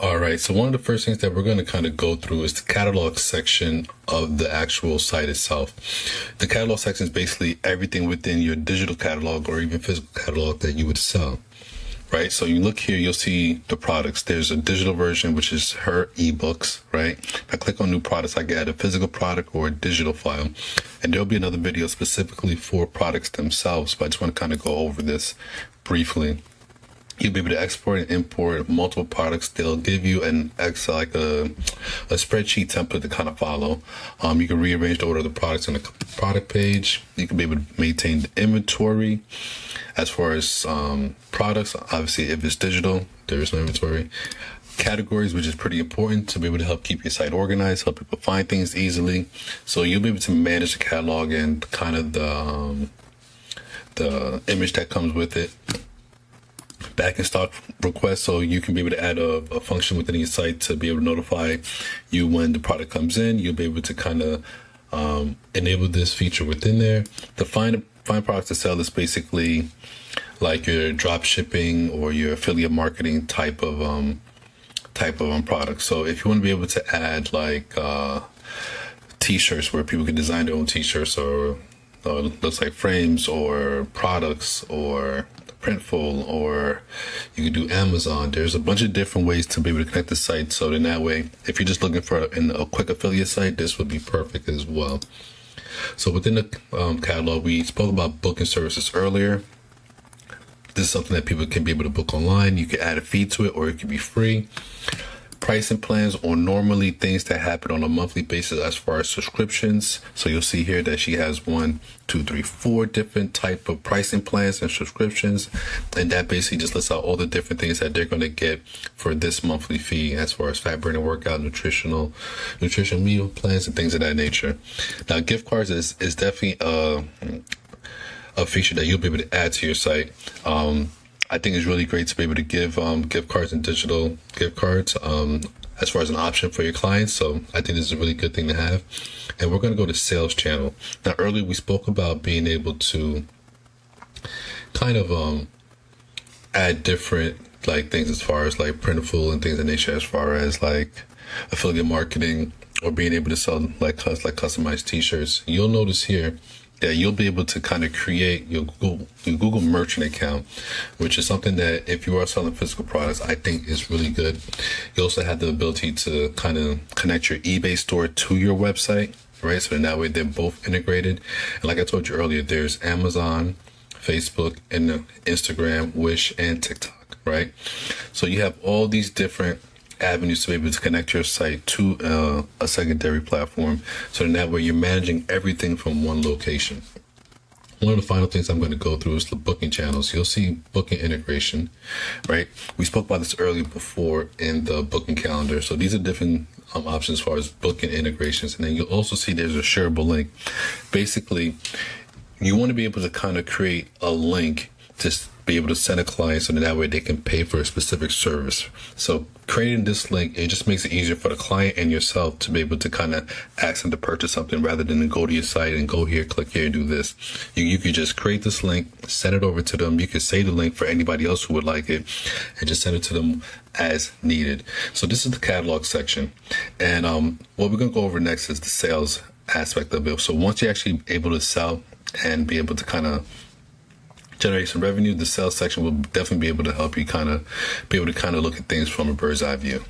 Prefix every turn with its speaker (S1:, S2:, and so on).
S1: All right, so one of the first things that we're going to kind of go through is the catalog section of the actual site itself. The catalog section is basically everything within your digital catalog or even physical catalog that you would sell, right? So you look here, you'll see the products. There's a digital version, which is her ebooks, right? If I click on new products, I can add a physical product or a digital file. And there'll be another video specifically for products themselves, but I just want to kind of go over this briefly. You'll be able to export and import multiple products. They'll give you an Excel, like a spreadsheet template to kind of follow. You can rearrange the order of the products on the product page. You can be able to maintain the inventory as far as products. Obviously, if it's digital, there is no inventory. Categories, which is pretty important to be able to help keep your site organized, help people find things easily. So you'll be able to manage the catalog and kind of the image that comes with it. Back in stock requests, so you can be able to add a function within your site to be able to notify you when the product comes in. You'll be able to kind of enable this feature within there. The find products to sell is basically like your drop shipping or your affiliate marketing type of product. So if you want to be able to add like t-shirts where people can design their own t-shirts, or looks like frames or products or Printful, or you can do Amazon. There's a bunch of different ways to be able to connect the site. So then that way, if you're just looking for a quick affiliate site, this would be perfect as well. So within the catalog, we spoke about booking services earlier. This is something that people can be able to book online. You can add a fee to it, or it can be free. Pricing plans, or normally things that happen on a monthly basis as far as subscriptions. So you'll see here that she has 4 different type of pricing plans and subscriptions, and that basically just lists out all the different things that they're going to get for this monthly fee as far as fat burning workout, nutrition meal plans, and things of that nature. Now, gift cards is definitely a feature that you'll be able to add to your site. I think it's really great to be able to give gift cards and digital gift cards as far as an option for your clients. So I think this is a really good thing to have. And we're going to go to sales channel. Now, earlier we spoke about being able to kind of add different like things as far as like Printful and things of nature, as far as like affiliate marketing or being able to sell like customized t-shirts. You'll notice here that you'll be able to kind of create your Google merchant account, which is something that if you are selling physical products, I think is really good. You also have the ability to kind of connect your eBay store to your website, right? So then that way they're both integrated. And like I told you earlier, there's Amazon, Facebook, and Instagram, Wish, and TikTok, right? So you have all these different avenues to be able to connect your site to a secondary platform. So in that way, you're managing everything from one location. One of the final things I'm going to go through is the booking channels. You'll see booking integration, right? We spoke about this earlier before in the booking calendar. So these are different options as far as booking integrations. And then you'll also see there's a shareable link. Basically, you want to be able to kind of create a link to be able to send a client so that way they can pay for a specific service. So creating this link, it just makes it easier for the client and yourself to be able to kind of ask them to purchase something rather than to go to your site and go here, click here, and do this. You could just create this link, send it over to them. You could save the link for anybody else who would like it and just send it to them as needed. So this is the catalog section. And what we're going to go over next is the sales aspect of it. So once you're actually able to sell and be able to kind of generate some revenue, the sales section will definitely be able to help you kind of look at things from a bird's eye view.